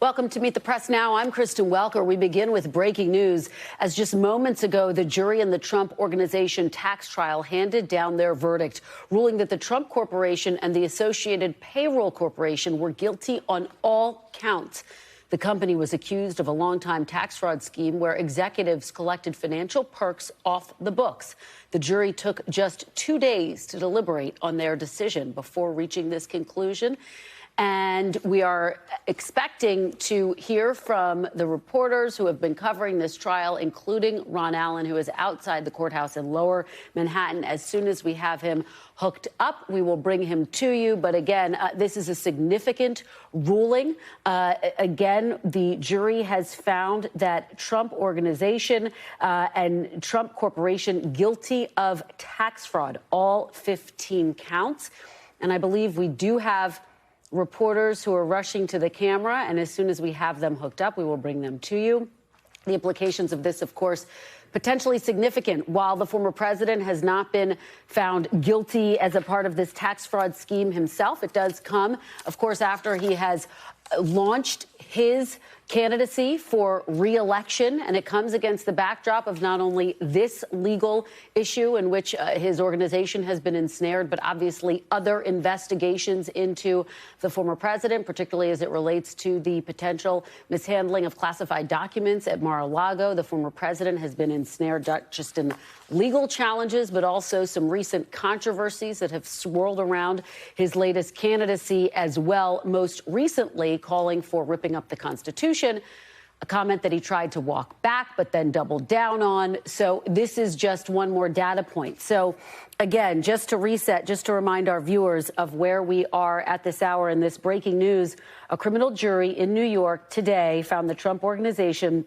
Welcome to Meet the Press Now. I'm Kristen Welker. We begin with breaking news. As just moments ago, the jury in the Trump Organization tax trial handed down their verdict, ruling that the Trump Corporation and the Associated Payroll Corporation were guilty on all counts. The company was accused of a longtime tax fraud scheme where executives collected financial perks off the books. The jury took just 2 days to deliberate on their decision before reaching this conclusion. And we are expecting to hear from the reporters who have been covering this trial, including Ron Allen, who is outside the courthouse in Lower Manhattan. As soon as we have him hooked up, we will bring him to you. But again, this is a significant ruling. Again, the jury has found that Trump Organization and Trump Corporation guilty of tax fraud, all 15 counts. And I believe we do have reporters who are rushing to the camera, and as soon as we have them hooked up, we will bring them to you. The implications of this, of course, potentially significant. While the former president has not been found guilty as a part of this tax fraud scheme himself, it does come, of course, after he has launched his candidacy for re-election, and it comes against the backdrop of not only this legal issue in which his organization has been ensnared, but obviously other investigations into the former president, particularly as it relates to the potential mishandling of classified documents at Mar-a-Lago. The former president has been ensnared not just in legal challenges, but also some recent controversies that have swirled around his latest candidacy as well, most recently calling for ripping up the Constitution, a comment that he tried to walk back but then doubled down on. So this is just one more data point. So again, just to reset, just to remind our viewers of where we are at this hour in this breaking news, a criminal jury in New York today found the Trump Organization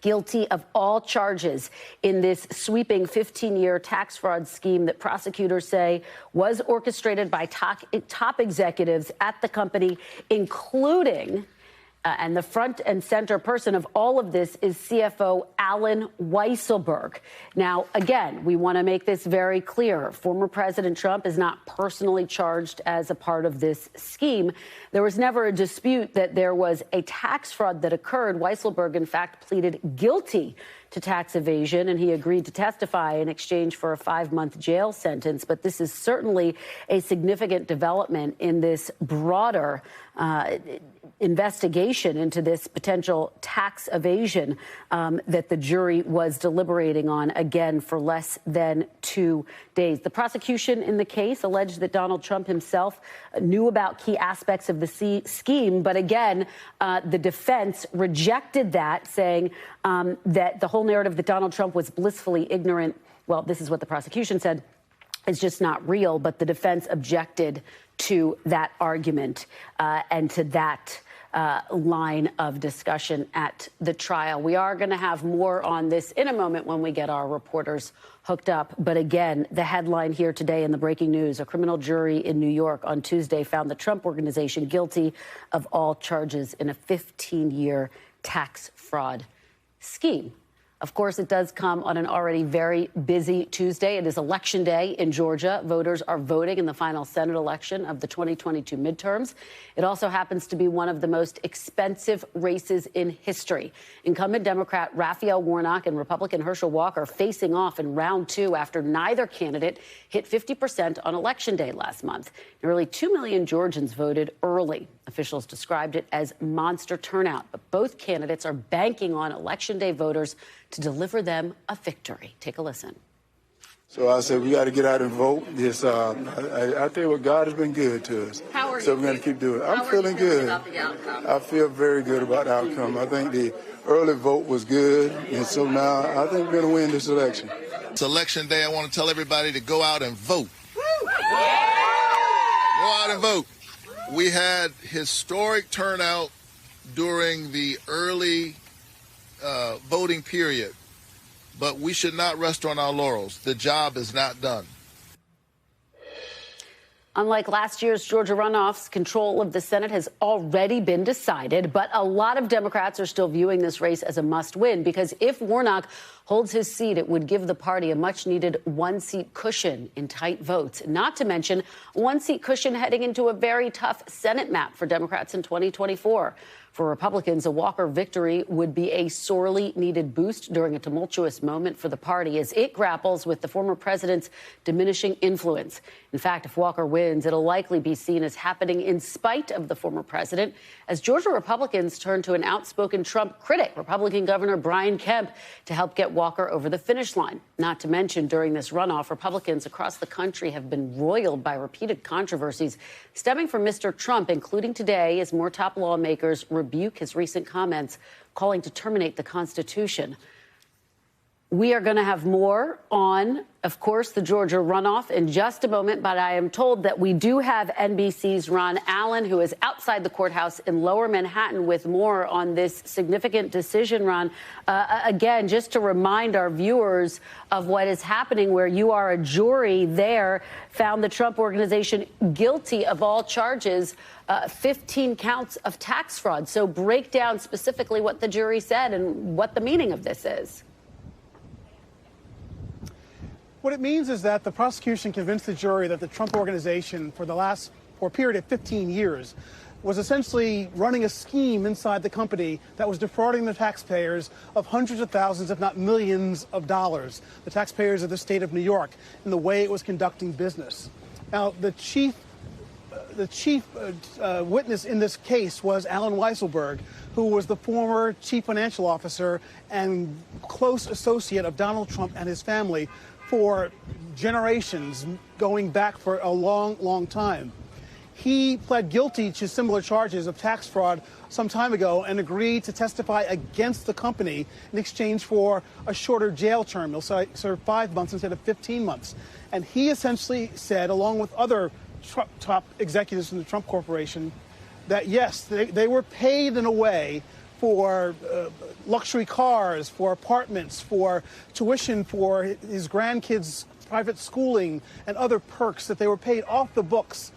guilty of all charges in this sweeping 15-year tax fraud scheme that prosecutors say was orchestrated by top executives at the company, including and the front and center person of all of this is CFO Allen Weisselberg. Now, again, we want to make this very clear. Former President Trump is not personally charged as a part of this scheme. There was never a dispute that there was a tax fraud that occurred. Weisselberg, in fact, pleaded guilty to tax evasion, and he agreed to testify in exchange for a 5-month jail sentence. But this is certainly a significant development in this broader investigation into this potential tax evasion that the jury was deliberating on, again, for less than 2 days. The prosecution in the case alleged that Donald Trump himself knew about key aspects of the scheme. But again, the defense rejected that, saying that the whole narrative that Donald Trump was blissfully ignorant, well, this is what the prosecution said, is just not real. But the defense objected to that argument and to that line of discussion at the trial. We are going to have more on this in a moment when we get our reporters hooked up. But again, the headline here today in the breaking news, a criminal jury in New York on Tuesday found the Trump Organization guilty of all charges in a 15-year tax fraud scheme. Of course, it does come on an already very busy Tuesday. It is Election Day in Georgia. Voters are voting in the final Senate election of the 2022 midterms. It also happens to be one of the most expensive races in history. Incumbent Democrat Raphael Warnock and Republican Herschel Walker facing off in round 2 after neither candidate hit 50% on Election Day last month. Nearly 2 million Georgians voted early. Officials described it as monster turnout, but both candidates are banking on Election Day voters to deliver them a victory. Take a listen. So I said, we got to get out and vote. Yes, I tell you what, God has been good to us. How are you? So we're going to keep doing it. I'm feeling good. About the outcome? I feel very good about the outcome. I think the early vote was good, and so now I think we're going to win this election. It's Election Day. I want to tell everybody to go out and vote. Go out and vote. We had historic turnout during the early voting period, but we should not rest on our laurels. The job is not done. Unlike last year's Georgia runoffs, control of the Senate has already been decided, but a lot of Democrats are still viewing this race as a must-win because if Warnock holds his seat, it would give the party a much-needed one-seat cushion in tight votes, not to mention a one-seat cushion heading into a very tough Senate map for Democrats in 2024. For Republicans, a Walker victory would be a sorely needed boost during a tumultuous moment for the party as it grapples with the former president's diminishing influence. In fact, if Walker wins, it'll likely be seen as happening in spite of the former president, as Georgia Republicans turn to an outspoken Trump critic, Republican Governor Brian Kemp, to help get Walker over the finish line. Not to mention, during this runoff, Republicans across the country have been roiled by repeated controversies stemming from Mr. Trump, including today as more top lawmakers rebuke his recent comments calling to terminate the Constitution. We are going to have more on, of course, the Georgia runoff in just a moment, but I am told that we do have NBC's Ron Allen, who is outside the courthouse in Lower Manhattan, with more on this significant decision, Ron. Again, just to remind our viewers of what is happening, where you are a jury there, found the Trump Organization guilty of all charges, 15 counts of tax fraud. So break down specifically what the jury said and what the meaning of this is. What it means is that the prosecution convinced the jury that the Trump Organization, for a period of 15 years, was essentially running a scheme inside the company that was defrauding the taxpayers of hundreds of thousands, if not millions of dollars, the taxpayers of the state of New York, in the way it was conducting business. Now, the chief witness in this case was Alan Weisselberg, who was the former chief financial officer and close associate of Donald Trump and his family for generations, going back for a long, long time. He pled guilty to similar charges of tax fraud some time ago and agreed to testify against the company in exchange for a shorter jail term. He'll serve 5 months instead of 15 months. And he essentially said, along with other top executives in the Trump Corporation, that yes, they were paid in a way for luxury cars, for apartments, for tuition for his grandkids' private schooling and other perks, that they were paid off the books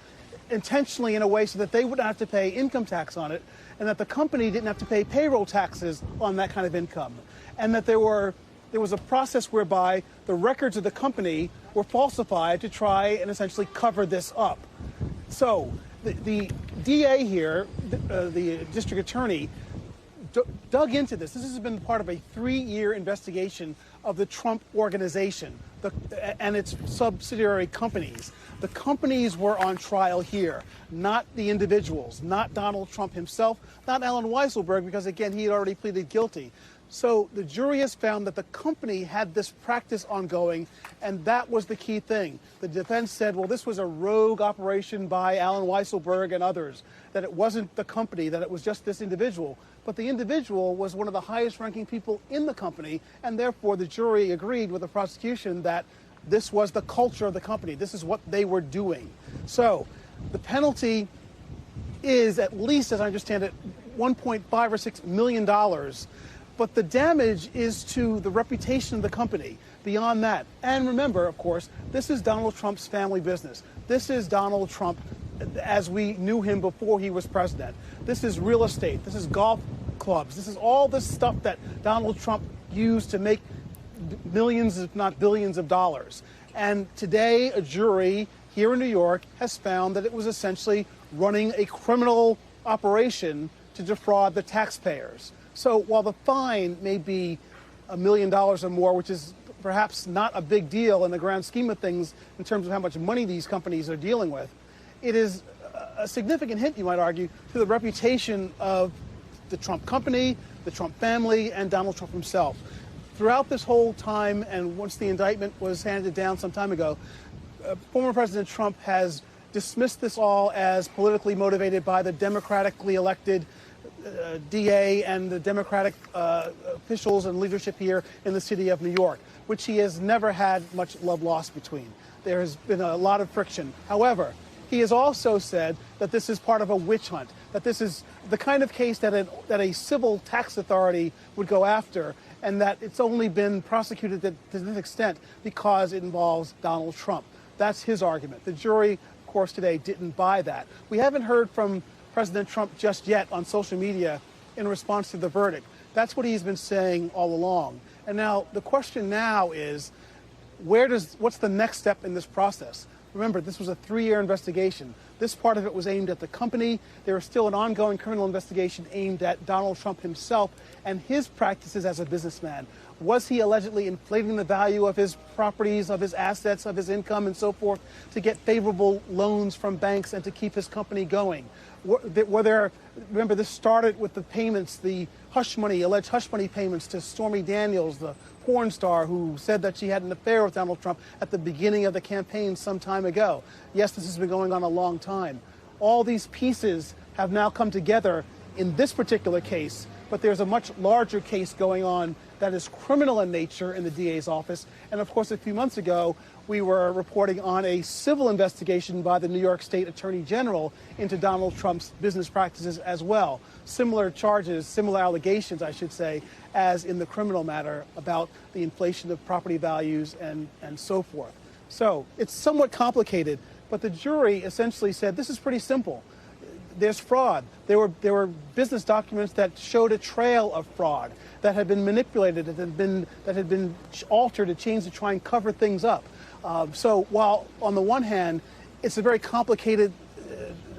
intentionally in a way so that they wouldn't have to pay income tax on it, and that the company didn't have to pay payroll taxes on that kind of income, and that there was a process whereby the records of the company were falsified to try and essentially cover this up. So the DA here, the district attorney, dug into this. This has been part of a 3-year investigation of the Trump Organization and its subsidiary companies. The companies were on trial here, not the individuals, not Donald Trump himself, not Alan Weisselberg, because, again, he had already pleaded guilty. So the jury has found that the company had this practice ongoing, and that was the key thing. The defense said, well, this was a rogue operation by Alan Weisselberg and others, that it wasn't the company, that it was just this individual. But the individual was one of the highest-ranking people in the company, and therefore the jury agreed with the prosecution that this was the culture of the company. This is what they were doing. So the penalty is, at least as I understand it, $1.5 or $6 million. But the damage is to the reputation of the company beyond that. And remember, of course, this is Donald Trump's family business. This is Donald Trump as we knew him before he was president. This is real estate. This is golf clubs. This is all the stuff that Donald Trump used to make millions, if not billions of dollars. And today, a jury here in New York has found that it was essentially running a criminal operation to defraud the taxpayers. So while the fine may be $1 million or more, which is perhaps not a big deal in the grand scheme of things in terms of how much money these companies are dealing with, it is a significant hit, you might argue, to the reputation of the Trump company, the Trump family, and Donald Trump himself. Throughout this whole time, and once the indictment was handed down some time ago, former President Trump has dismissed this all as politically motivated by the democratically elected DA and the Democratic officials and leadership here in the city of New York, which he has never had much love lost between. There has been a lot of friction. However, he has also said that this is part of a witch hunt, that this is the kind of case that a civil tax authority would go after, and that it's only been prosecuted to this extent because it involves Donald Trump. That's his argument. The jury, of course, today didn't buy that. We haven't heard from President Trump just yet on social media in response to the verdict. That's what he's been saying all along. And now the question now is, what's the next step in this process? Remember, this was a 3-year investigation. This part of it was aimed at the company. There is still an ongoing criminal investigation aimed at Donald Trump himself and his practices as a businessman. Was he allegedly inflating the value of his properties, of his assets, of his income, and so forth to get favorable loans from banks and to keep his company going? Remember, this started with the payments, the hush money, alleged hush money payments to Stormy Daniels, the porn star who said that she had an affair with Donald Trump at the beginning of the campaign some time ago. Yes, this has been going on a long time. All these pieces have now come together in this particular case, but there's a much larger case going on that is criminal in nature in the DA's office. And of course, a few months ago, we were reporting on a civil investigation by the New York State Attorney General into Donald Trump's business practices as well. Similar charges, similar allegations, I should say, as in the criminal matter about the inflation of property values and so forth. So it's somewhat complicated, but the jury essentially said this is pretty simple. There's fraud. There were business documents that showed a trail of fraud that had been manipulated, that had been altered and changed to try and cover things up. So while on the one hand, it's a very complicated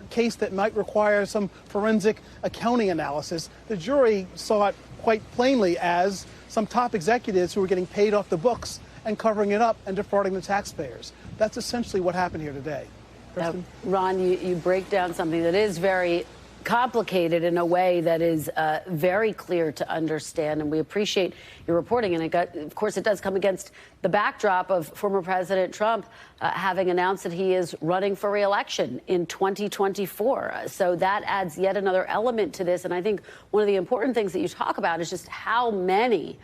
case that might require some forensic accounting analysis, the jury saw it quite plainly as some top executives who were getting paid off the books and covering it up and defrauding the taxpayers. That's essentially what happened here today. Now, Ron, you break down something that is very complicated in a way that is very clear to understand, and we appreciate your reporting. And of course, it does come against the backdrop of former President Trump having announced that he is running for re-election in 2024. So that adds yet another element to this. And I think one of the important things that you talk about is just how many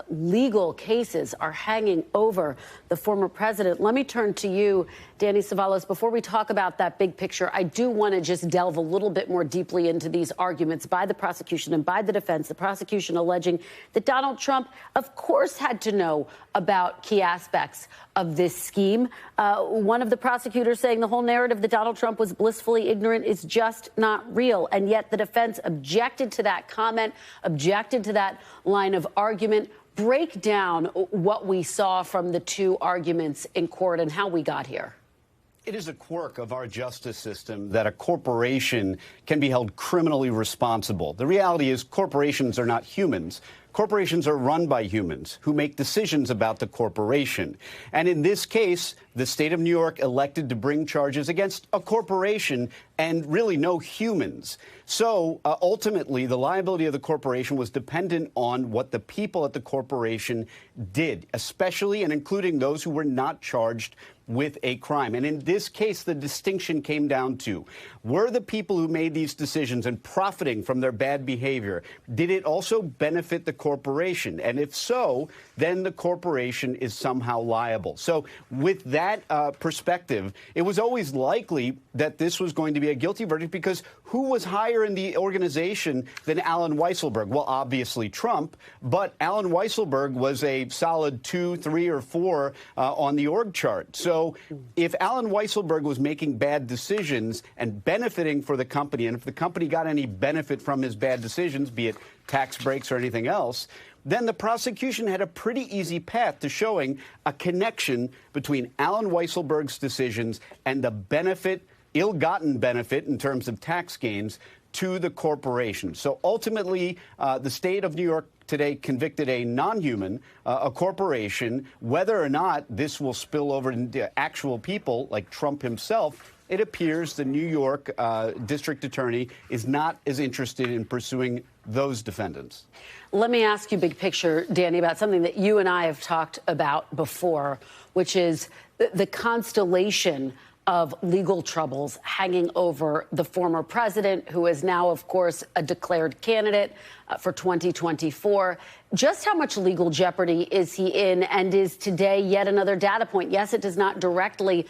legal cases are hanging over the former president. Let me turn to you, Danny Cevallos. Before we talk about that big picture, I do want to just delve a little bit more deeply into these arguments by the prosecution and by the defense. The prosecution alleging that Donald Trump, of course, had to know about key aspects of this scheme. One of the prosecutors saying the whole narrative that Donald Trump was blissfully ignorant is just not real. And yet the defense objected to that comment, objected to that line of argument. Break down what we saw from the two arguments in court and how we got here. It is a quirk of our justice system that a corporation can be held criminally responsible. The reality is corporations are not humans. Corporations are run by humans who make decisions about the corporation. And in this case, the state of New York elected to bring charges against a corporation and really no humans. So ultimately, the liability of the corporation was dependent on what the people at the corporation did, especially and including those who were not charged with a crime. And in this case, the distinction came down to, were the people who made these decisions and profiting from their bad behavior, did it also benefit the corporation? And if so, then the corporation is somehow liable. So with that perspective, it was always likely that this was going to be a guilty verdict, because who was higher in the organization than Allen Weisselberg? Well, obviously Trump, but Allen Weisselberg was a solid 2, 3, or 4 on the org chart. So if Allen Weisselberg was making bad decisions and benefiting for the company, and if the company got any benefit from his bad decisions, be it tax breaks or anything else, then the prosecution had a pretty easy path to showing a connection between Allen Weisselberg's decisions and the benefit, ill-gotten benefit in terms of tax gains, to the corporation. So ultimately, the state of New York today convicted a non-human, a corporation. Whether or not this will spill over into actual people like Trump himself, it appears the New York district attorney is not as interested in pursuing those defendants. Let me ask you big picture, Danny, about something that you and I have talked about before, which is the constellation of legal troubles hanging over the former president, who is now, of course, a declared candidate for 2024. Just how much legal jeopardy is he in, and is today yet another data point? Yes, it does not directly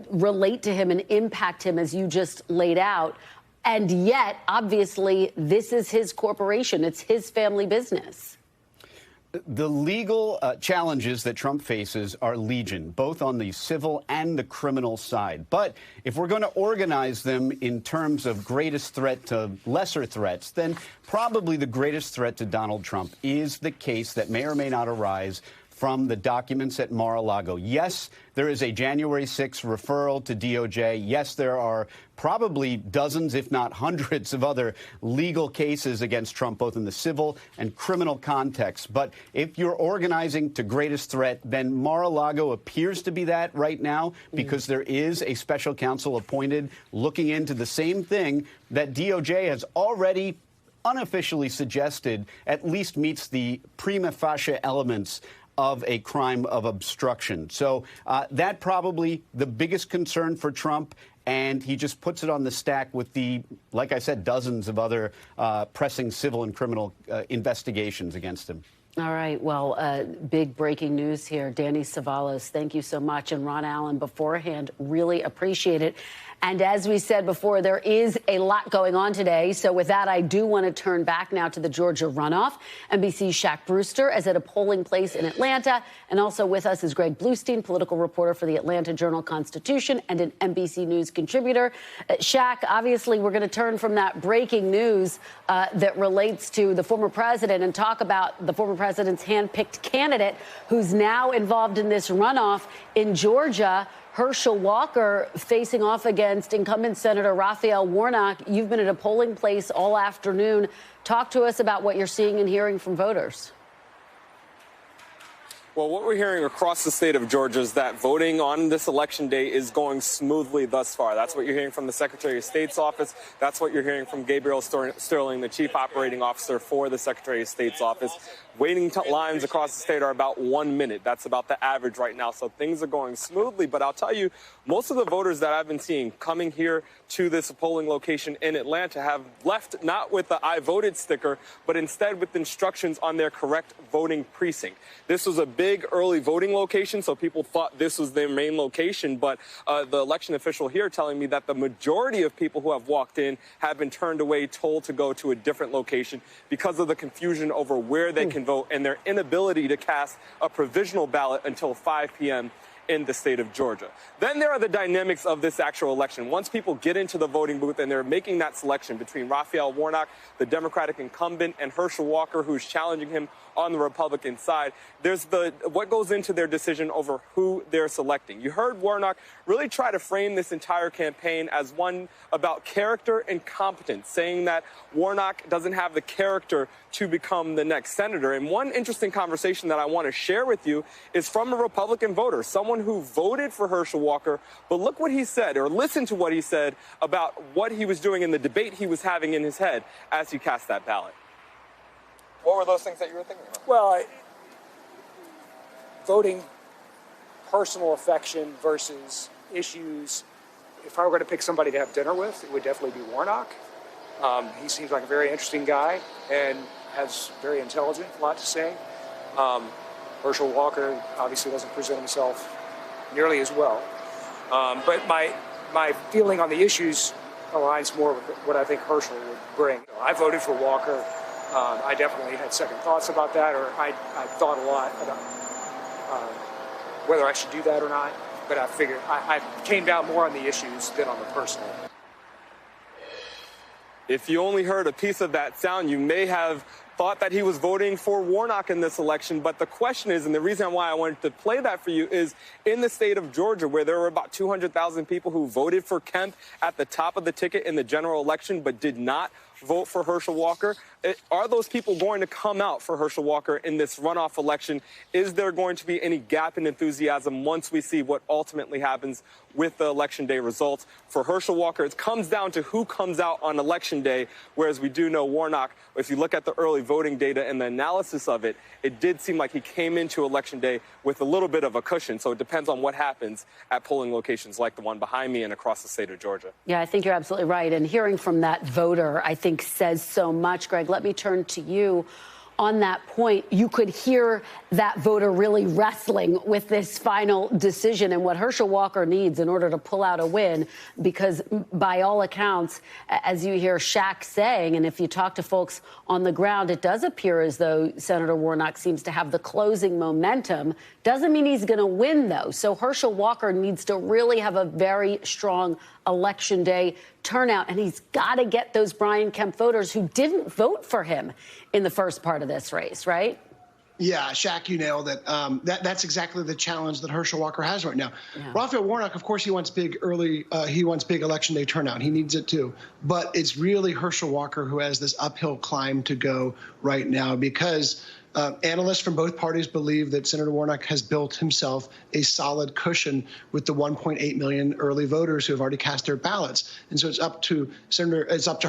relate to him and impact him as you just laid out. And yet, obviously, this is his corporation. It's his family business. The legal challenges that Trump faces are legion, both on the civil and the criminal side. But if we're going to organize them in terms of greatest threat to lesser threats, then probably the greatest threat to Donald Trump is the case that may or may not arise from the documents at Mar-a-Lago. Yes, there is a January 6th referral to DOJ. Yes, there are probably dozens, if not hundreds, of other legal cases against Trump, both in the civil and criminal context. But if you're organizing to greatest threat, then Mar-a-Lago appears to be that right now, because there is a special counsel appointed looking into the same thing that DOJ has already unofficially suggested at least meets the prima facie elements of a crime of obstruction. So that probably the biggest concern for Trump, and he just puts it on the stack with the, like I said, dozens of other pressing civil and criminal investigations against him. All right. Well, big breaking news here. Danny Cevallos, thank you so much. And Ron Allen beforehand, really appreciate it. And as we said before, there is a lot going on today. So with that, I do want to turn back now to the Georgia runoff. NBC's Shaq Brewster is at a polling place in Atlanta. And also with us is Greg Bluestein, political reporter for the Atlanta Journal-Constitution and an NBC News contributor. Shaq, obviously, we're going to turn from that breaking news that relates to the former president and talk about the former president's hand-picked candidate who's now involved in this runoff in Georgia. Herschel Walker facing off against incumbent Senator Raphael Warnock. You've been at a polling place all afternoon. Talk to us about what you're seeing and hearing from voters. Well, what we're hearing across the state of Georgia is that voting on this election day is going smoothly thus far. That's what you're hearing from the Secretary of State's office. That's what you're hearing from Gabriel Sterling, the Chief Operating Officer for the Secretary of State's office. Waiting lines across the state are about 1 minute. That's about the average right now. So things are going smoothly. But I'll tell you, most of the voters that I've been seeing coming here to this polling location in Atlanta have left not with the I voted sticker, but instead with instructions on their correct voting precinct. This was a big early voting location, so people thought this was their main location. But the election official here telling me that the majority of people who have walked in have been turned away, told to go to a different location because of the confusion over where they can vote and their inability to cast a provisional ballot until 5 p.m. in the state of Georgia. Then there are the dynamics of this actual election. Once people get into the voting booth and they're making that selection between Raphael Warnock, the Democratic incumbent, and Herschel Walker, who's challenging him on the Republican side, there's what goes into their decision over who they're selecting. You heard Warnock really try to frame this entire campaign as one about character and competence, saying that Warnock doesn't have the character to become the next senator. And one interesting conversation that I want to share with you is from a Republican voter, someone who voted for Herschel Walker, but look what he said, or listen to what he said about what he was doing in the debate he was having in his head as he cast that ballot. What were those things that you were thinking about? Well, voting, personal affection versus issues. If I were going to pick somebody to have dinner with, it would definitely be Warnock. He seems like a very interesting guy and has very intelligent, a lot to say. Herschel Walker obviously doesn't present himself nearly as well. But my feeling on the issues aligns more with what I think Herschel would bring. I voted for Walker. I definitely had second thoughts about that, or I thought a lot about whether I should do that or not. But I figured I came down more on the issues than on the personal. If you only heard a piece of that sound, you may have thought that he was voting for Warnock in this election. But the question is, and the reason why I wanted to play that for you is in the state of Georgia, where there were about 200,000 people who voted for Kemp at the top of the ticket in the general election, but did not vote for Herschel Walker. Are those people going to come out for Herschel Walker in this runoff election? Is there going to be any gap in enthusiasm once we see what ultimately happens with the election day results? For Herschel Walker, it comes down to who comes out on election day, whereas we do know Warnock, if you look at the early voting data and the analysis of it, it did seem like he came into election day with a little bit of a cushion. So it depends on what happens at polling locations like the one behind me and across the state of Georgia. Yeah, I think you're absolutely right. And hearing from that voter, I think, says so much. Greg, let me turn to you. On that point, you could hear that voter really wrestling with this final decision and what Herschel Walker needs in order to pull out a win, because by all accounts, as you hear Shaq saying, and if you talk to folks on the ground, it does appear as though Senator Warnock seems to have the closing momentum. Doesn't mean he's going to win, though. So Herschel Walker needs to really have a very strong election day turnout, and he's got to get those Brian Kemp voters who didn't vote for him in the first part of this race, right? Yeah, Shaq, you nailed it. That's exactly the challenge that Herschel Walker has right now. Yeah. Raphael Warnock, of course, he wants big election day turnout. He needs it too. But it's really Herschel Walker who has this uphill climb to go right now because analysts from both parties believe that Senator Warnock has built himself a solid cushion with the 1.8 million early voters who have already cast their ballots. And so it's up to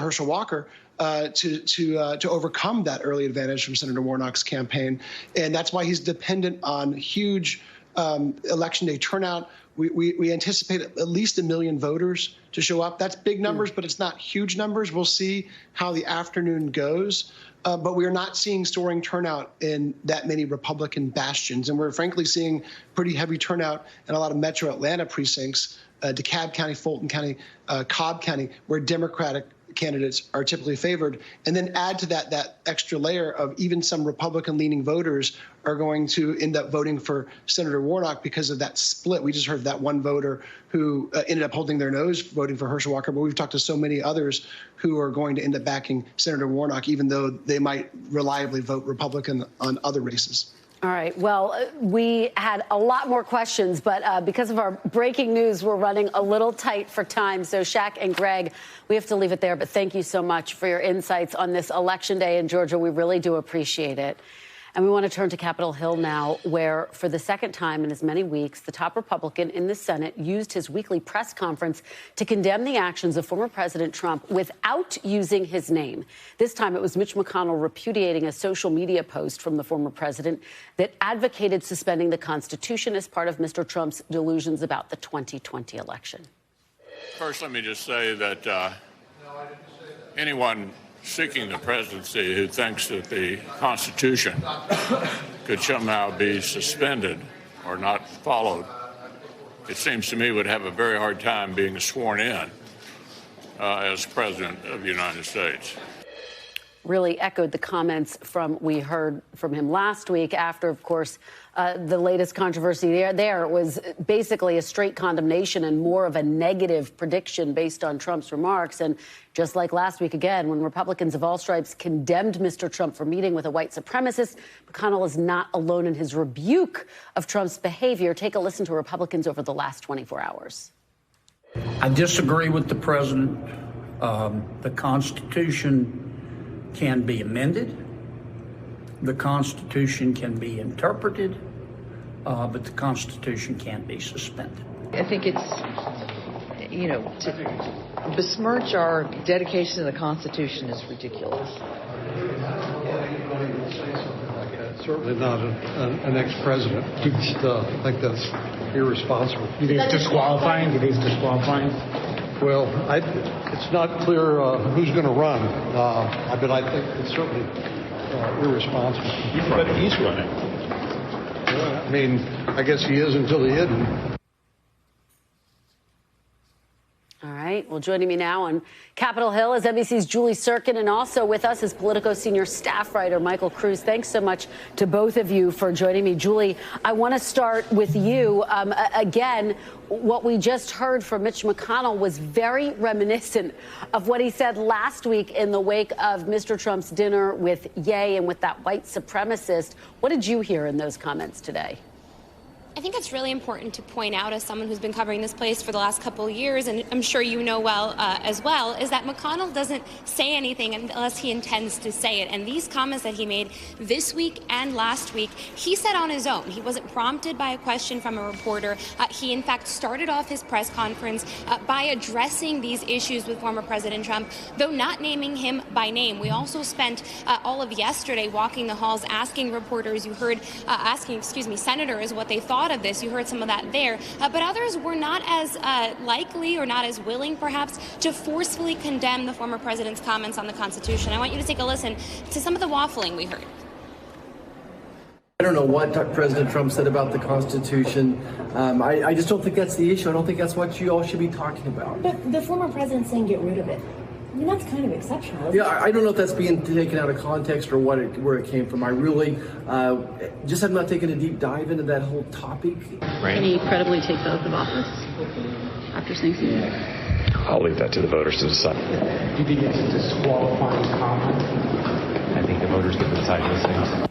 Herschel Walker to overcome that early advantage from Senator Warnock's campaign. And that's why he's dependent on huge election day turnout. We anticipate at least 1 million voters to show up. That's big numbers, but it's not huge numbers. We'll see how the afternoon goes. But we are not seeing soaring turnout in that many Republican bastions. And we're frankly seeing pretty heavy turnout in a lot of metro Atlanta precincts, DeKalb County, Fulton County, Cobb County, where Democratic candidates are typically favored. And then add to that extra layer of even some Republican-leaning voters are going to end up voting for Senator Warnock because of that split. We just heard that one voter who ended up holding their nose voting for Herschel Walker, but we've talked to so many others who are going to end up backing Senator Warnock, even though they might reliably vote Republican on other races. All right. Well, we had a lot more questions, but because of our breaking news, we're running a little tight for time. So, Shaq and Greg, we have to leave it there. But thank you so much for your insights on this election day in Georgia. We really do appreciate it. And we want to turn to Capitol Hill now, where for the second time in as many weeks, the top Republican in the Senate used his weekly press conference to condemn the actions of former President Trump without using his name. This time it was Mitch McConnell repudiating a social media post from the former president that advocated suspending the Constitution as part of Mr. Trump's delusions about the 2020 election. First, let me just say that anyone seeking the presidency who thinks that the Constitution could somehow be suspended or not followed, it seems to me would have a very hard time being sworn in as President of the United States. Really echoed the comments we heard from him last week after, of course, the latest controversy there was basically a straight condemnation and more of a negative prediction based on Trump's remarks. And just like last week, again, when Republicans of all stripes condemned Mr. Trump for meeting with a white supremacist, McConnell is not alone in his rebuke of Trump's behavior. Take a listen to Republicans over the last 24 hours. I disagree with the president. The Constitution can be amended. The Constitution can be interpreted, but the Constitution can't be suspended. I think it's, to besmirch our dedication to the Constitution is ridiculous. Certainly not an ex-president. I think that's irresponsible. You think it's disqualifying? You think it's disqualifying? Well, it's not clear who's going to run, but I think it's certainly irresponsible. But he's running. Well, I mean, I guess he is until he isn't. All right. Well, joining me now on Capitol Hill is NBC's Julie Surkin, and also with us is Politico senior staff writer Michael Kruse. Thanks so much to both of you for joining me. Julie, I want to start with you. Again, what we just heard from Mitch McConnell was very reminiscent of what he said last week in the wake of Mr. Trump's dinner with Ye and with that white supremacist. What did you hear in those comments today? I think it's really important to point out, as someone who's been covering this place for the last couple of years, and I'm sure you know well as well, is that McConnell doesn't say anything unless he intends to say it. And these comments that he made this week and last week, he said on his own. He wasn't prompted by a question from a reporter. He, in fact, started off his press conference by addressing these issues with former President Trump, though not naming him by name. We also spent all of yesterday walking the halls asking reporters, you heard asking senators what they thought of this. You heard some of that there, but others were not as likely or not as willing, perhaps, to forcefully condemn the former president's comments on the Constitution. I want you to take a listen to some of the waffling we heard. I don't know what President Trump said about the Constitution. I just don't think that's the issue. I don't think that's what you all should be talking about. But the former president saying get rid of it. I mean, that's kind of exceptional. Yeah, I don't know if that's being taken out of context or where it came from. I really just have not taken a deep dive into that whole topic. Right. Can he credibly take the oath of office after saying something? I'll leave that to the voters to decide. Do you think it's a disqualifying comment? I think the voters get to decide those things.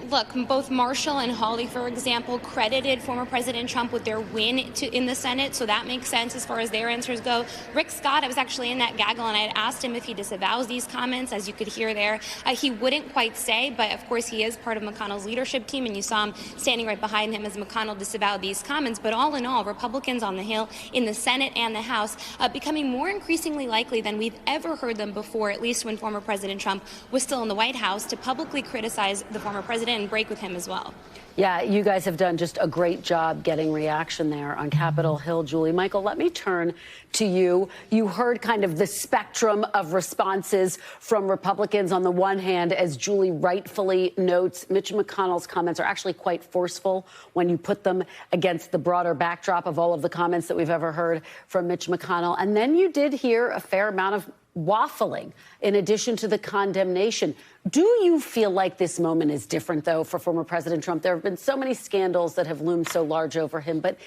Look, both Marshall and Hawley, for example, credited former President Trump with their win in the Senate, so that makes sense as far as their answers go. Rick Scott, I was actually in that gaggle, and I had asked him if he disavows these comments, as you could hear there. He wouldn't quite say, but of course he is part of McConnell's leadership team, and you saw him standing right behind him as McConnell disavowed these comments. But all in all, Republicans on the Hill, in the Senate and the House, becoming more increasingly likely than we've ever heard them before, at least when former President Trump was still in the White House, to publicly criticize the former president and break with him as well. Yeah, you guys have done just a great job getting reaction there on Capitol Hill, Julie. Michael, let me turn to you. You heard kind of the spectrum of responses from Republicans. On the one hand, as Julie rightfully notes, Mitch McConnell's comments are actually quite forceful when you put them against the broader backdrop of all of the comments that we've ever heard from Mitch McConnell. And then you did hear a fair amount of waffling in addition to the condemnation. Do you feel like this moment is different, though, for former President Trump? There have been so many scandals that have loomed so large over him, but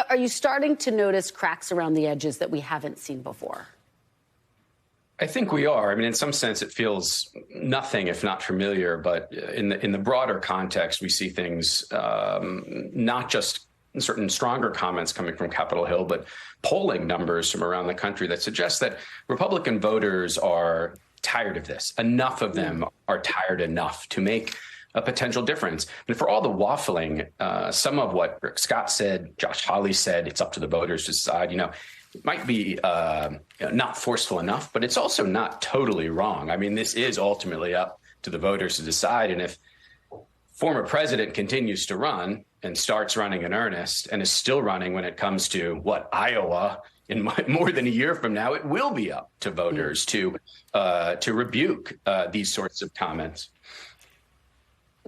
are you starting to notice cracks around the edges that we haven't seen before? I think we are. I mean, in some sense, it feels nothing if not familiar, but in the broader context, we see things not just certain stronger comments coming from Capitol Hill, but polling numbers from around the country that suggest that Republican voters are tired of this. Enough of them are tired enough to make a potential difference. And for all the waffling, some of what Rick Scott said, Josh Hawley said, it's up to the voters to decide, it might be not forceful enough, but it's also not totally wrong. I mean, this is ultimately up to the voters to decide. And if former president continues to run and starts running in earnest and is still running when it comes to Iowa in more than a year from now, it will be up to voters to rebuke these sorts of comments.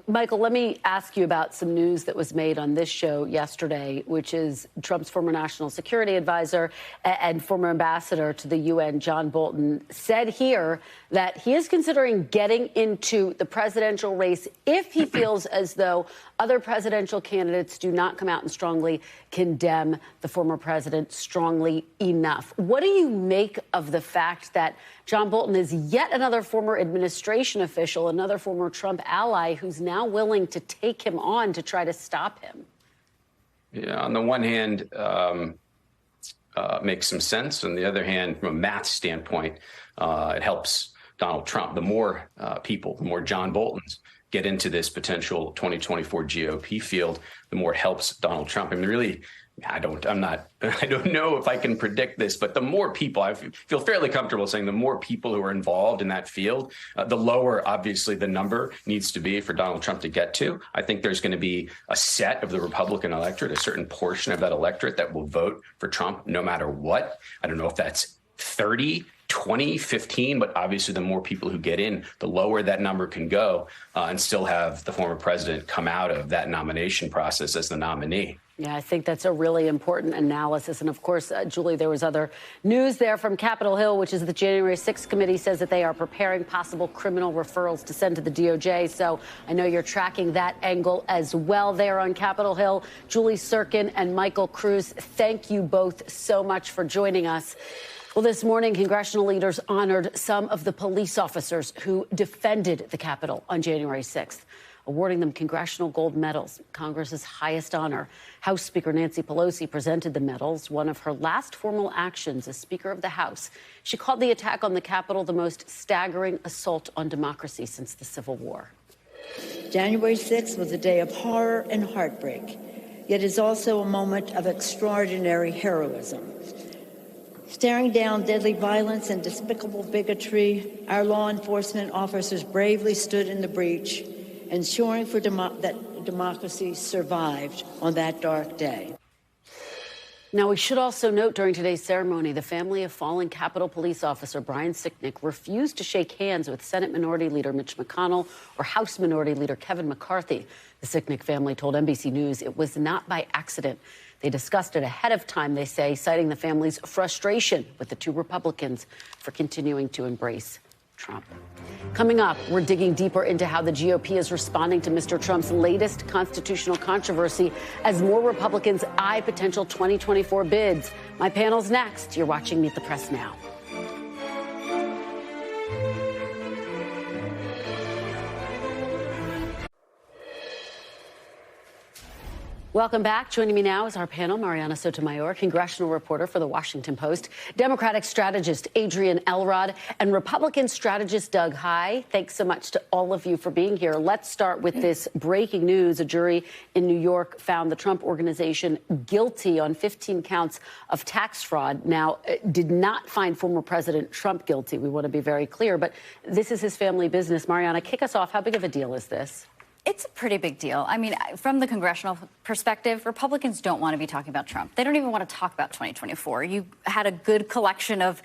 Michael, let me ask you about some news that was made on this show yesterday, which is Trump's former national security advisor and former ambassador to the UN, John Bolton, said here that he is considering getting into the presidential race if he feels as though other presidential candidates do not come out and strongly condemn the former president strongly enough. What do you make of the fact that John Bolton is yet another former administration official, another former Trump ally who's now willing to take him on to try to stop him? Yeah, on the one hand, makes some sense. On the other hand, from a math standpoint, it helps Donald Trump. The more people, the more John Boltons get into this potential 2024 GOP field, the more it helps Donald Trump. I mean, really, I don't know if I can predict this, but the more people, I feel fairly comfortable saying the more people who are involved in that field, the lower, obviously, the number needs to be for Donald Trump to get to. I think there's going to be a set of the Republican electorate, a certain portion of that electorate that will vote for Trump no matter what. I don't know if that's 30, 20, 15, but obviously the more people who get in, the lower that number can go and still have the former president come out of that nomination process as the nominee. Yeah, I think that's a really important analysis. And of course, Julie, there was other news there from Capitol Hill, which is the January 6th committee says that they are preparing possible criminal referrals to send to the DOJ. So I know you're tracking that angle as well there on Capitol Hill. Julie Surkin and Michael Kruse, thank you both so much for joining us. Well, this morning, congressional leaders honored some of the police officers who defended the Capitol on January 6th, awarding them congressional gold medals, Congress's highest honor. House Speaker Nancy Pelosi presented the medals, one of her last formal actions as Speaker of the House. She called the attack on the Capitol the most staggering assault on democracy since the Civil War. January 6th was a day of horror and heartbreak, yet is also a moment of extraordinary heroism. Staring down deadly violence and despicable bigotry, our law enforcement officers bravely stood in the breach, ensuring that democracy survived on that dark day. Now, we should also note during today's ceremony, the family of fallen Capitol Police officer Brian Sicknick refused to shake hands with Senate Minority Leader Mitch McConnell or House Minority Leader Kevin McCarthy. The Sicknick family told NBC News it was not by accident. They discussed it ahead of time, they say, citing the family's frustration with the two Republicans for continuing to embrace Trump. Coming up, we're digging deeper into how the GOP is responding to Mr. Trump's latest constitutional controversy as more Republicans eye potential 2024 bids. My panel's next. You're watching Meet the Press Now. Welcome back. Joining me now is our panel, Mariana Sotomayor, congressional reporter for The Washington Post, Democratic strategist Adrian Elrod, and Republican strategist Doug Heye. Thanks so much to all of you for being here. Let's start with this breaking news. A jury in New York found the Trump Organization guilty on 15 counts of tax fraud. Now, did not find former President Trump guilty. We want to be very clear, but this is his family business. Mariana, kick us off. How big of a deal is this? It's a pretty big deal. I mean, from the congressional perspective, Republicans don't want to be talking about Trump. They don't even want to talk about 2024. You had a good collection of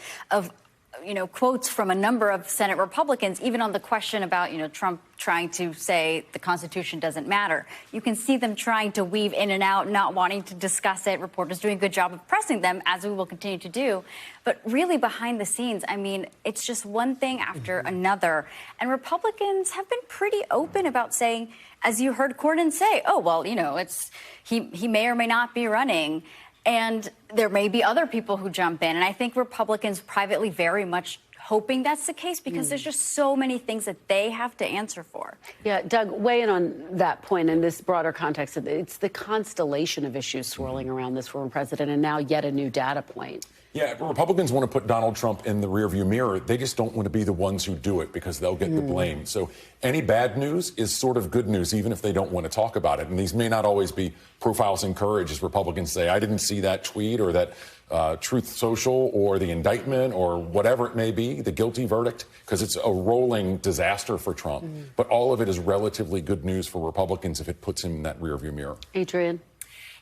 quotes from a number of Senate Republicans, even on the question about, Trump trying to say the Constitution doesn't matter. You can see them trying to weave in and out, not wanting to discuss it. Reporters doing a good job of pressing them, as we will continue to do. But really behind the scenes, I mean, it's just one thing after another. And Republicans have been pretty open about saying, as you heard Cornyn say, oh, well, he may or may not be running. And there may be other people who jump in. And I think Republicans privately very much hoping that's the case because there's just so many things that they have to answer for. Yeah, Doug, weigh in on that point in this broader context. It's the constellation of issues swirling around this former president and now yet a new data point. Yeah, Republicans want to put Donald Trump in the rearview mirror. They just don't want to be the ones who do it because they'll get the blame. So any bad news is sort of good news, even if they don't want to talk about it. And these may not always be profiles in courage, as Republicans say. I didn't see that tweet or that Truth Social or the indictment or whatever it may be, the guilty verdict, because it's a rolling disaster for Trump. But all of it is relatively good news for Republicans if it puts him in that rearview mirror. Adrian?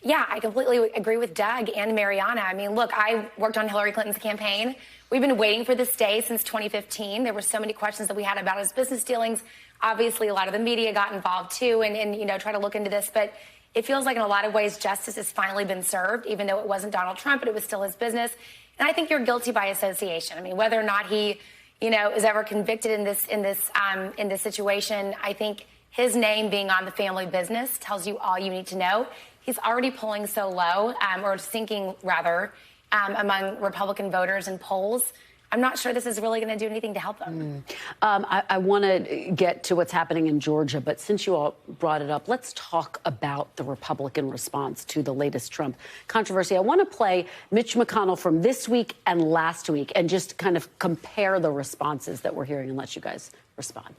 Yeah, I completely agree with Doug and Mariana. I mean, look, I worked on Hillary Clinton's campaign. We've been waiting for this day since 2015. There were so many questions that we had about his business dealings. Obviously, a lot of the media got involved, too, and try to look into this. But it feels like in a lot of ways justice has finally been served, even though it wasn't Donald Trump, but it was still his business. And I think you're guilty by association. I mean, whether or not he, is ever convicted in this situation, I think his name being on the family business tells you all you need to know. He's already polling so low, or sinking rather, among Republican voters in polls. I'm not sure this is really going to do anything to help them. I want to get to what's happening in Georgia, but since you all brought it up, let's talk about the Republican response to the latest Trump controversy. I want to play Mitch McConnell from this week and last week and just kind of compare the responses that we're hearing and let you guys respond.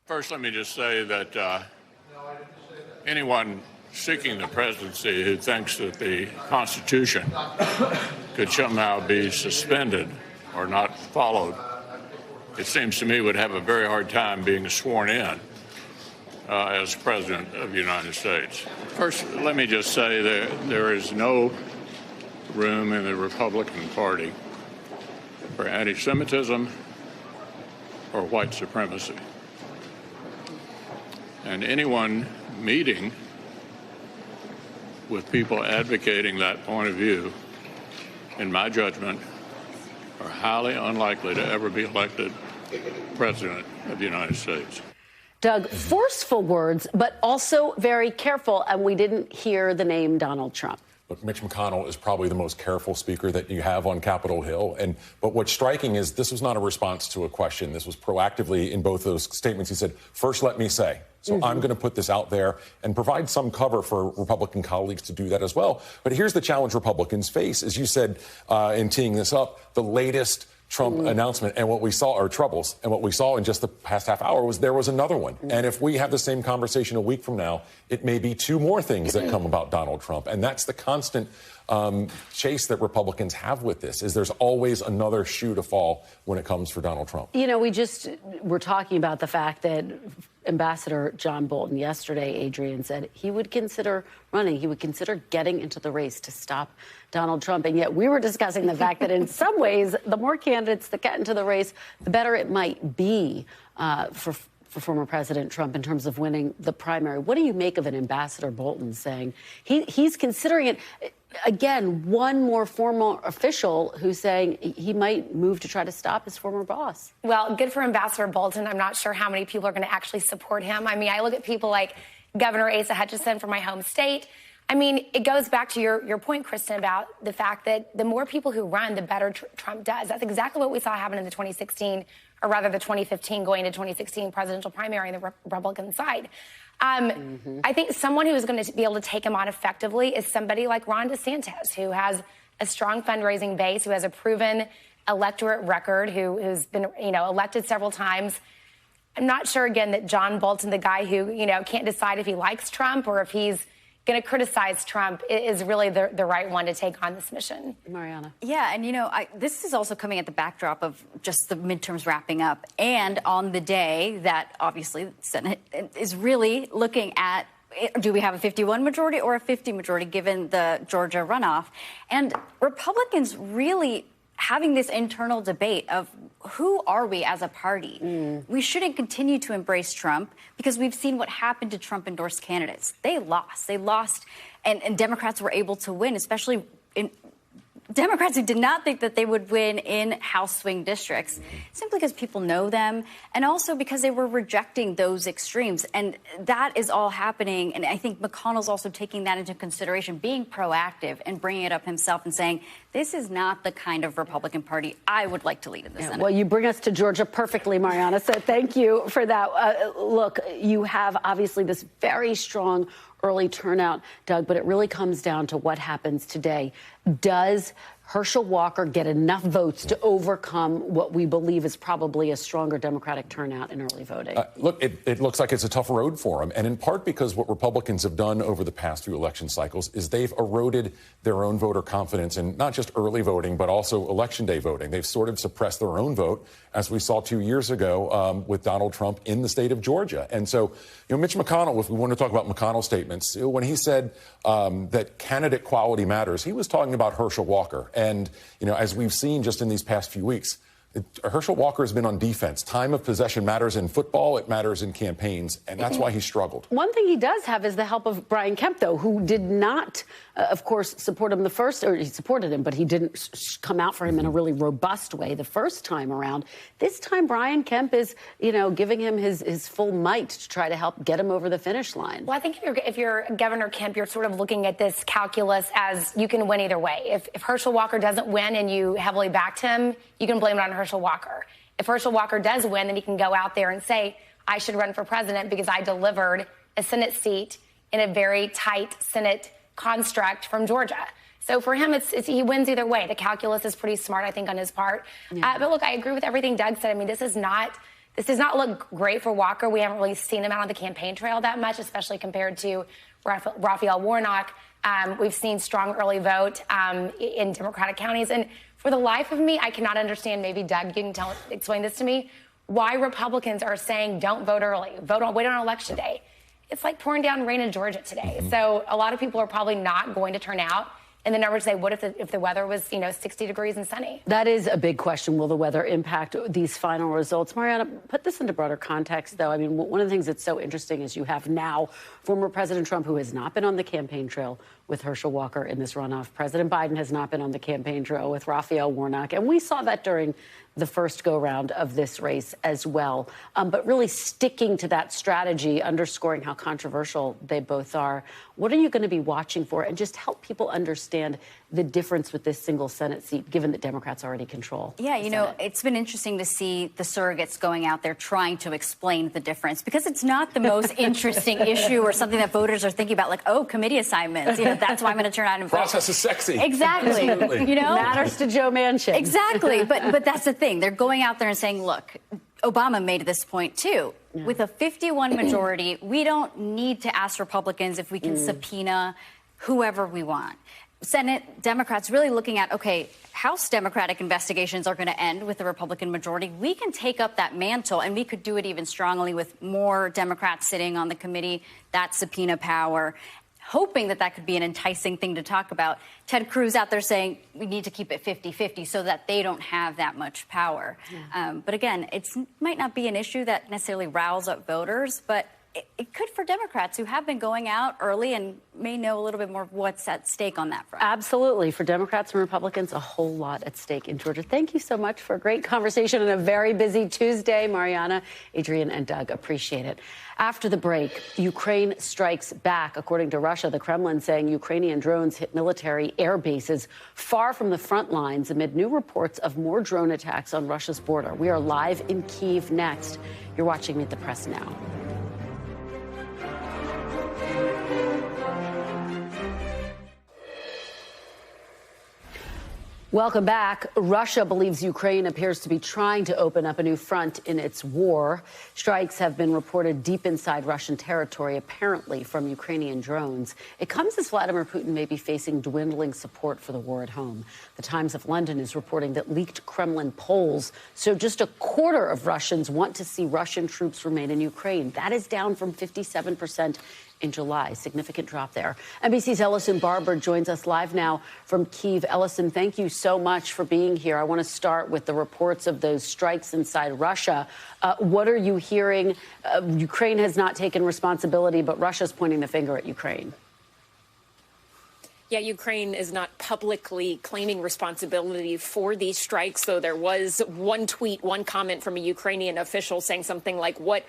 First, let me just say that anyone seeking the presidency who thinks that the Constitution could somehow be suspended or not followed, it seems to me would have a very hard time being sworn in as President of the United States. First, let me just say that there is no room in the Republican Party for anti-Semitism or white supremacy. And anyone meeting with people advocating that point of view, in my judgment, are highly unlikely to ever be elected President of the United States. Doug, forceful words, but also very careful, and we didn't hear the name Donald Trump. Look, Mitch McConnell is probably the most careful speaker that you have on Capitol Hill. But what's striking is this was not a response to a question. This was proactively in both those statements. He said, first, let me say. So I'm going to put this out there and provide some cover for Republican colleagues to do that as well. But here's the challenge Republicans face. As you said in teeing this up, the latest Trump announcement and what we saw are troubles. And what we saw in just the past half hour was there was another one. And if we have the same conversation a week from now, it may be two more things that come about Donald Trump. And that's the constant chase that Republicans have with this, is there's always another shoe to fall when it comes for Donald Trump. We're talking about the fact that Ambassador John Bolton yesterday, Adrian, said he would consider running. He would consider getting into the race to stop Donald Trump. And yet we were discussing the fact that in some ways, the more candidates that get into the race, the better it might be for former President Trump in terms of winning the primary. What do you make of an Ambassador Bolton saying he's considering it? Again, one more former official who's saying he might move to try to stop his former boss. Well, good for Ambassador Bolton. I'm not sure how many people are going to actually support him. I mean, I look at people like Governor Asa Hutchinson from my home state. I mean, it goes back to your point, Kristen, about the fact that the more people who run, the better Trump does. That's exactly what we saw happen in the 2016, or rather the 2015 going to 2016 presidential primary on the Republican side. I think someone who is going to be able to take him on effectively is somebody like Ron DeSantis, who has a strong fundraising base, who has a proven electorate record, who's been, elected several times. I'm not sure, again, that John Bolton, the guy who, can't decide if he likes Trump or if he's going to criticize Trump, is really the right one to take on this mission. Mariana. Yeah, and this is also coming at the backdrop of just the midterms wrapping up, and on the day that obviously the Senate is really looking at, do we have a 51 majority or a 50 majority given the Georgia runoff? And Republicans really having this internal debate of who are we as a party? We shouldn't continue to embrace Trump because we've seen what happened to Trump-endorsed candidates. They lost, and Democrats were able to win, especially in Democrats who did not think that they would win in House swing districts, simply because people know them, and also because they were rejecting those extremes. And that is all happening. And I think McConnell's also taking that into consideration, being proactive and bringing it up himself and saying, this is not the kind of Republican Party I would like to lead in the Senate. Well, you bring us to Georgia perfectly, Mariana, so thank you for that. Look, you have obviously this very strong early turnout, Doug, but it really comes down to what happens today. Does Herschel Walker get enough votes to overcome what we believe is probably a stronger Democratic turnout in early voting? Look, it looks like it's a tough road for him. And in part because what Republicans have done over the past few election cycles is they've eroded their own voter confidence in not just early voting, but also election day voting. They've sort of suppressed their own vote, as we saw 2 years ago with Donald Trump in the state of Georgia. And so, Mitch McConnell, if we want to talk about McConnell's statements, when he said that candidate quality matters, he was talking about Herschel Walker. And, as we've seen just in these past few weeks, Herschel Walker has been on defense. Time of possession matters in football. It matters in campaigns. And that's why he struggled. One thing he does have is the help of Brian Kemp, though, who did not, of course, support him he supported him, but he didn't come out for him in a really robust way the first time around. This time, Brian Kemp is, giving him his full might to try to help get him over the finish line. Well, I think if you're Governor Kemp, you're sort of looking at this calculus as you can win either way. If Herschel Walker doesn't win and you heavily backed him, you can blame it on Herschel Walker. If Herschel Walker does win, then he can go out there and say, I should run for president because I delivered a Senate seat in a very tight Senate construct from Georgia. So for him, he wins either way. The calculus is pretty smart, I think, on his part. Yeah. But look, I agree with everything Doug said. I mean, this does not look great for Walker. We haven't really seen him out on the campaign trail that much, especially compared to Raphael Warnock. We've seen strong early vote in Democratic counties. And for the life of me, I cannot understand, maybe Doug, you can explain this to me, why Republicans are saying don't vote early, wait on election day. It's like pouring down rain in Georgia today. So a lot of people are probably not going to turn out. And the numbers say, what if the weather was, 60 degrees and sunny? That is a big question. Will the weather impact these final results? Mariana, put this into broader context, though. I mean, one of the things that's so interesting is you have now former President Trump, who has not been on the campaign trail with Herschel Walker in this runoff. President Biden has not been on the campaign trail with Raphael Warnock. And we saw that during the first go-round of this race as well. But really sticking to that strategy, underscoring how controversial they both are. What are you going to be watching for? And just help people understand the difference with this single Senate seat, given that Democrats already control. Yeah, it's been interesting to see the surrogates going out there trying to explain the difference, because it's not the most interesting issue or something that voters are thinking about, like, oh, committee assignments. That's why I'm going to turn out and vote. Process is sexy. Exactly. Matters to Joe Manchin. Exactly. But that's the thing. They're going out there and saying, look, Obama made this point, too. Yeah. With a 51 majority, we don't need to ask Republicans if we can subpoena whoever we want. Senate Democrats really looking at, okay, House Democratic investigations are going to end with the Republican majority. We can take up that mantle, and we could do it even strongly with more Democrats sitting on the committee, that subpoena power, hoping that could be an enticing thing to talk about. Ted Cruz out there saying we need to keep it 50-50 so that they don't have that much power. Yeah. But again, it might not be an issue that necessarily riles up voters, but it could for Democrats who have been going out early and may know a little bit more of what's at stake on that front. Absolutely. For Democrats and Republicans, a whole lot at stake in Georgia. Thank you so much for a great conversation and a very busy Tuesday, Mariana, Adrian, and Doug. Appreciate it. After the break, Ukraine strikes back. According to Russia, the Kremlin saying Ukrainian drones hit military air bases far from the front lines amid new reports of more drone attacks on Russia's border. We are live in Kyiv next. You're watching Meet the Press now. Welcome back. Russia believes Ukraine appears to be trying to open up a new front in its war. Strikes have been reported deep inside Russian territory, apparently from Ukrainian drones. It comes as Vladimir Putin may be facing dwindling support for the war at home. The Times of London is reporting that leaked Kremlin polls show just a quarter of Russians want to see Russian troops remain in Ukraine. That is down from 57% in July. Significant drop there. NBC's Ellison Barber joins us live now from Kyiv. Ellison, thank you so much for being here. I want to start with the reports of those strikes inside Russia. What are you hearing? Ukraine has not taken responsibility, but Russia's pointing the finger at Ukraine. Yeah, Ukraine is not publicly claiming responsibility for these strikes, though there was one tweet, one comment from a Ukrainian official saying something like what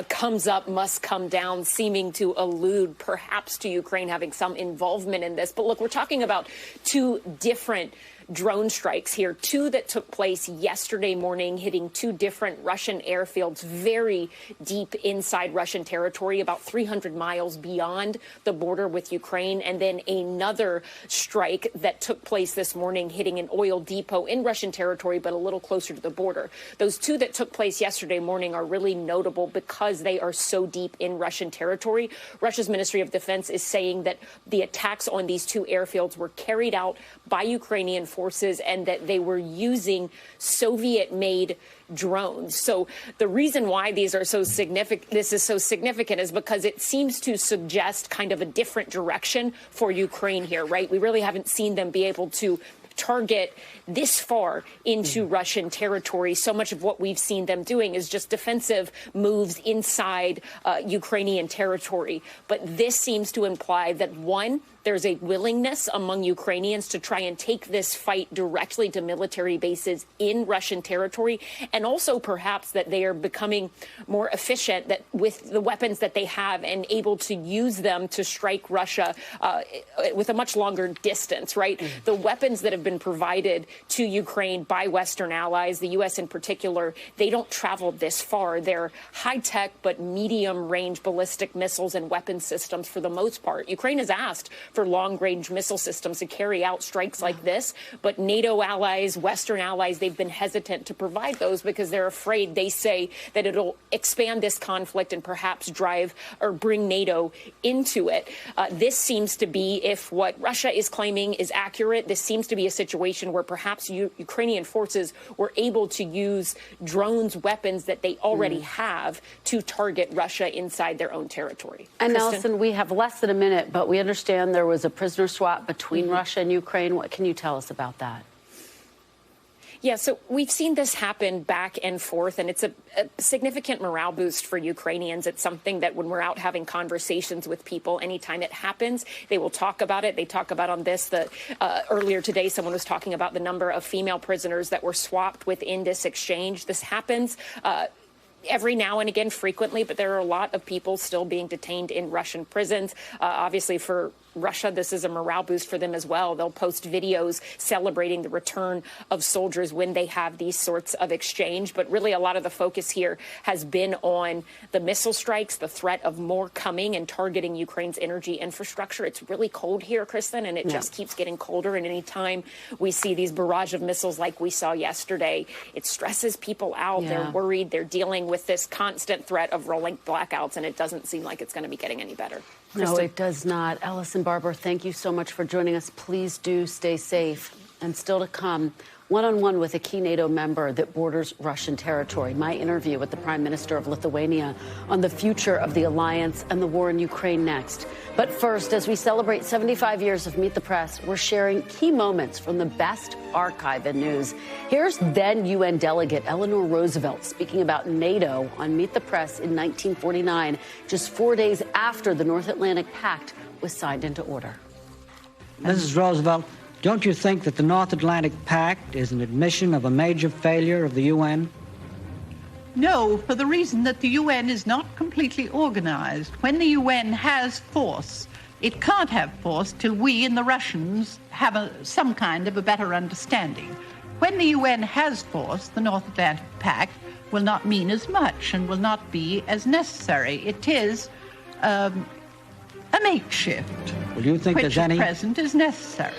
comes up must come down, seeming to allude perhaps to Ukraine having some involvement in this. But look, we're talking about two different drone strikes here, two that took place yesterday morning, hitting two different Russian airfields very deep inside Russian territory, about 300 miles beyond the border with Ukraine, and then another strike that took place this morning hitting an oil depot in Russian territory, but a little closer to the border. Those two that took place yesterday morning are really notable because they are so deep in Russian territory. Russia's Ministry of Defense is saying that the attacks on these two airfields were carried out by Ukrainian forces and that they were using Soviet-made drones. So the reason why this is so significant is because it seems to suggest kind of a different direction for Ukraine here, right? We really haven't seen them be able to target this far into Russian territory. So much of what we've seen them doing is just defensive moves inside Ukrainian territory. But this seems to imply that, one, there's a willingness among Ukrainians to try and take this fight directly to military bases in Russian territory, and also perhaps that they are becoming more efficient that with the weapons that they have and able to use them to strike Russia with a much longer distance, right? The weapons that have been provided to Ukraine by Western allies, the U.S. in particular, they don't travel this far. They're high-tech but medium-range ballistic missiles and weapon systems for the most part. Ukraine has asked for long-range missile systems to carry out strikes like this, but NATO allies, Western allies, they've been hesitant to provide those because they're afraid, they say, that it'll expand this conflict and perhaps drive or bring NATO into it. This seems to be, if what Russia is claiming is accurate, this seems to be a situation where perhaps Ukrainian forces were able to use drones, weapons that they already have to target Russia inside their own territory. And Kristen? Nelson, we have less than a minute, but we understand there was a prisoner swap between Russia and Ukraine. What can you tell us about that? Yeah, so we've seen this happen back and forth, and it's a significant morale boost for Ukrainians. It's something that when we're out having conversations with people, anytime it happens, they will talk about it. They talk about on this that earlier today, someone was talking about the number of female prisoners that were swapped within this exchange. This happens every now and again, frequently, but there are a lot of people still being detained in Russian prisons. Obviously, for Russia, this is a morale boost for them as well. They'll post videos celebrating the return of soldiers when they have these sorts of exchange. But really, a lot of the focus here has been on the missile strikes, the threat of more coming and targeting Ukraine's energy infrastructure. It's really cold here, Kristen, and it just keeps getting colder. And any time we see these barrage of missiles like we saw yesterday, it stresses people out. Yeah. They're worried. They're dealing with this constant threat of rolling blackouts, and it doesn't seem like it's going to be getting any better. No, it does not. Ellison Barber, thank you so much for joining us. Please do stay safe. And still to come, one-on-one with a key NATO member that borders Russian territory. My interview with the Prime Minister of Lithuania on the future of the alliance and the war in Ukraine next. But first, as we celebrate 75 years of Meet the Press, we're sharing key moments from the best archive in news. Here's then UN delegate Eleanor Roosevelt speaking about NATO on Meet the Press in 1949, just 4 days after the North Atlantic Pact was signed into order. Mrs. Roosevelt, don't you think that the North Atlantic Pact is an admission of a major failure of the UN? No, for the reason that the UN is not completely organized. When the UN has force, it can't have force till we and the Russians have some kind of a better understanding. When the UN has force, the North Atlantic Pact will not mean as much and will not be as necessary. It is a makeshift, Well, you think which there's any... at present is necessary.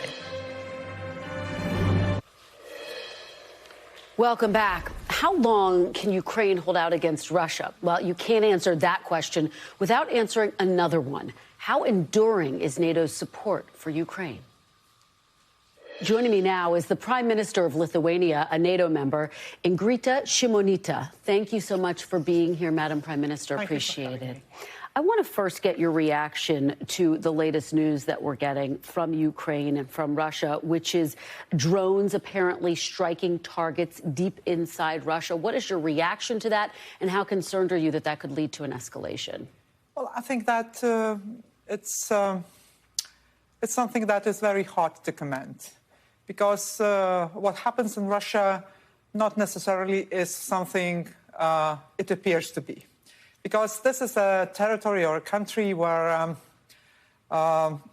Welcome back. How long can Ukraine hold out against Russia? Well, you can't answer that question without answering another one. How enduring is NATO's support for Ukraine? Joining me now is the Prime Minister of Lithuania, a NATO member, Ingrida Šimonytė. Thank you so much for being here, Madam Prime Minister. Appreciate it. I want to first get your reaction to the latest news that we're getting from Ukraine and from Russia, which is drones apparently striking targets deep inside Russia. What is your reaction to that, and how concerned are you that that could lead to an escalation? Well, I think that it's something that is very hard to comment, because what happens in Russia not necessarily is something it appears to be. Because this is a territory or a country where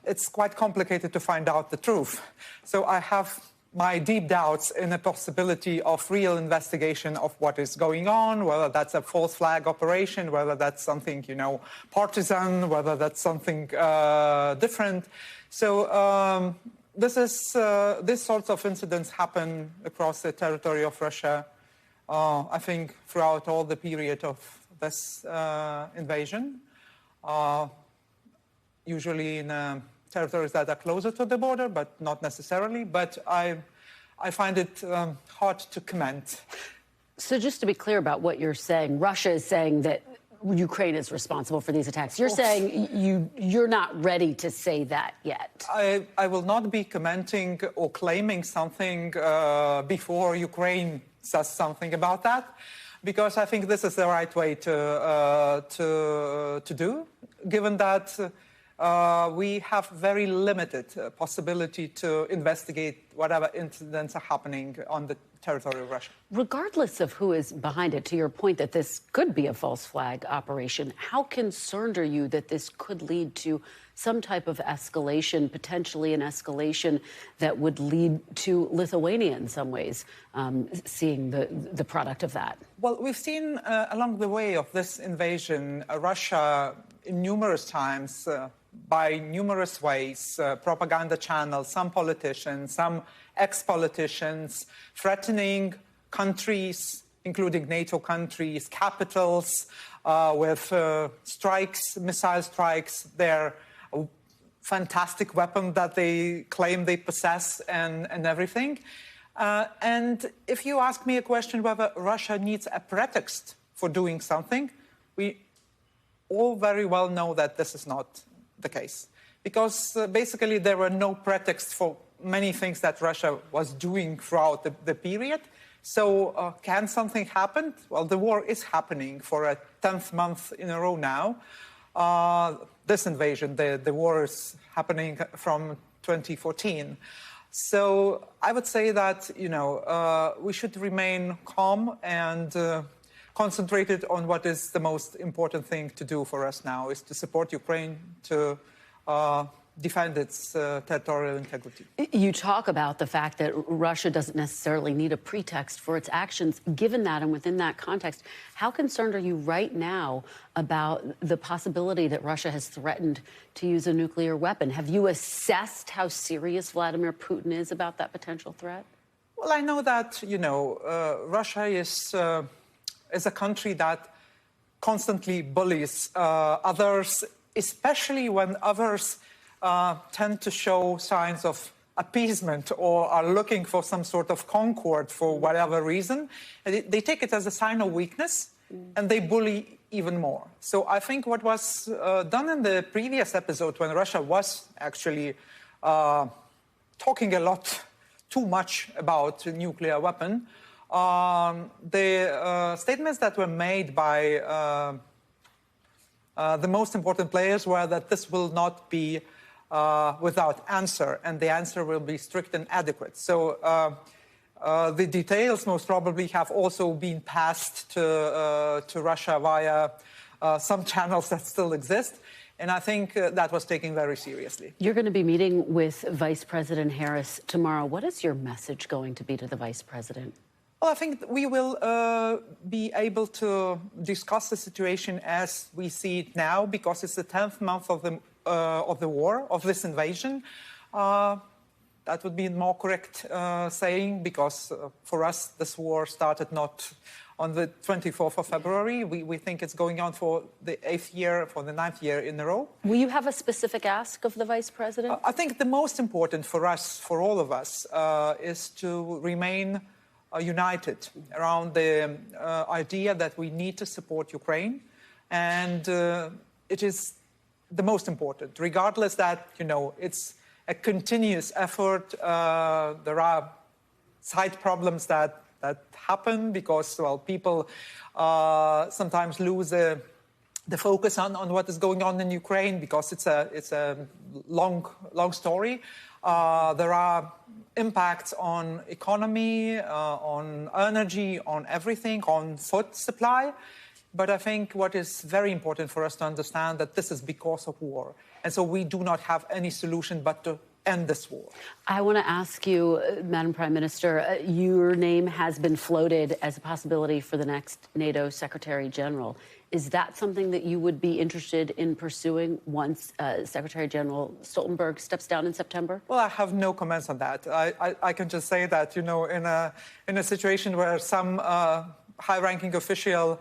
it's quite complicated to find out the truth. So I have my deep doubts in the possibility of real investigation of what is going on, whether that's a false flag operation, whether that's something, partisan, whether that's something different. So these sorts of incidents happen across the territory of Russia, I think, throughout all the period of this invasion, usually in territories that are closer to the border, but not necessarily. But I find it hard to comment. So just to be clear about what you're saying, Russia is saying that Ukraine is responsible for these attacks. You're saying you're not ready to say that yet. I will not be commenting or claiming something before Ukraine says something about that, because I think this is the right way to do, given that we have very limited possibility to investigate whatever incidents are happening on the territory of Russia. Regardless of who is behind it, to your point that this could be a false flag operation, how concerned are you that this could lead to some type of escalation, potentially an escalation that would lead to Lithuania in some ways seeing the product of that? Well, we've seen along the way of this invasion, Russia in numerous times, by numerous ways, propaganda channels, some politicians, some ex-politicians, threatening countries, including NATO countries, capitals, with strikes, missile strikes. They're a fantastic weapon that they claim they possess and everything. And if you ask me a question whether Russia needs a pretext for doing something, we all very well know that this is not the case. Because basically there were no pretexts for many things that Russia was doing throughout the period. So can something happen? Well, the war is happening for a 10th month in a row now. This invasion, the war is happening from 2014. So I would say that, we should remain calm and concentrated on what is the most important thing to do for us now, is to support Ukraine to defend its territorial integrity. You talk about the fact that Russia doesn't necessarily need a pretext for its actions. Given that and within that context, how concerned are you right now about the possibility that Russia has threatened to use a nuclear weapon? Have you assessed how serious Vladimir Putin is about that potential threat? Well, I know that, Russia is a country that constantly bullies others, especially when others tend to show signs of appeasement or are looking for some sort of concord for whatever reason. They take it as a sign of weakness, and they bully even more. So I think what was done in the previous episode, when Russia was actually talking a lot too much about a nuclear weapon, the statements that were made by the most important players were that this will not be without answer, and the answer will be strict and adequate. So the details most probably have also been passed to Russia via some channels that still exist. And I think that was taken very seriously. You're going to be meeting with Vice President Harris tomorrow. What is your message going to be to the Vice President? Well, I think we will be able to discuss the situation as we see it now, because it's the 10th month of the war, of this invasion. That would be more correct saying, because for us, this war started not on the 24th of February. We think it's going on for the 8th year, for the 9th year in a row. Will you have a specific ask of the Vice President? I think the most important for us, for all of us, is to remain united around the idea that we need to support Ukraine. And it is the most important, regardless that, it's a continuous effort. There are side problems that happen because, well, people sometimes lose the focus on what is going on in Ukraine, because it's a long story. There are impacts on economy, on energy, on everything, on food supply. But I think what is very important for us to understand that this is because of war. And so we do not have any solution but to end this war. I want to ask you, Madam Prime Minister, your name has been floated as a possibility for the next NATO Secretary General. Is that something that you would be interested in pursuing once Secretary General Stoltenberg steps down in September? Well, I have no comments on that. I can just say that, in a situation where some high-ranking official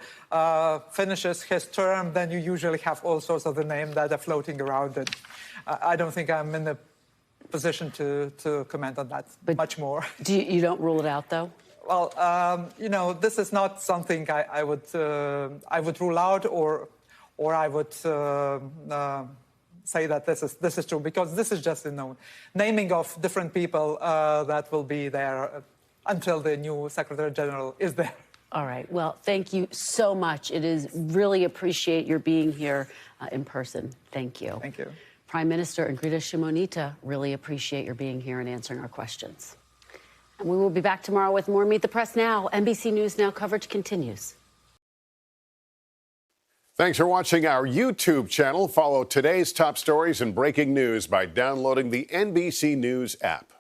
finishes his term, then you usually have all sorts of the names that are floating around. And I don't think I'm in the position to comment on that much more. You don't rule it out, though? Well, this is not something I would rule out, or I would say that this is true, because this is just naming of different people that will be there until the new Secretary General is there. All right. Well, thank you so much. It is really appreciate your being here in person. Thank you. Thank you. Prime Minister Ingrida Shimonita, really appreciate your being here and answering our questions. And we will be back tomorrow with more Meet the Press Now. NBC News Now coverage continues. Thanks for watching our YouTube channel. Follow today's top stories and breaking news by downloading the NBC News app.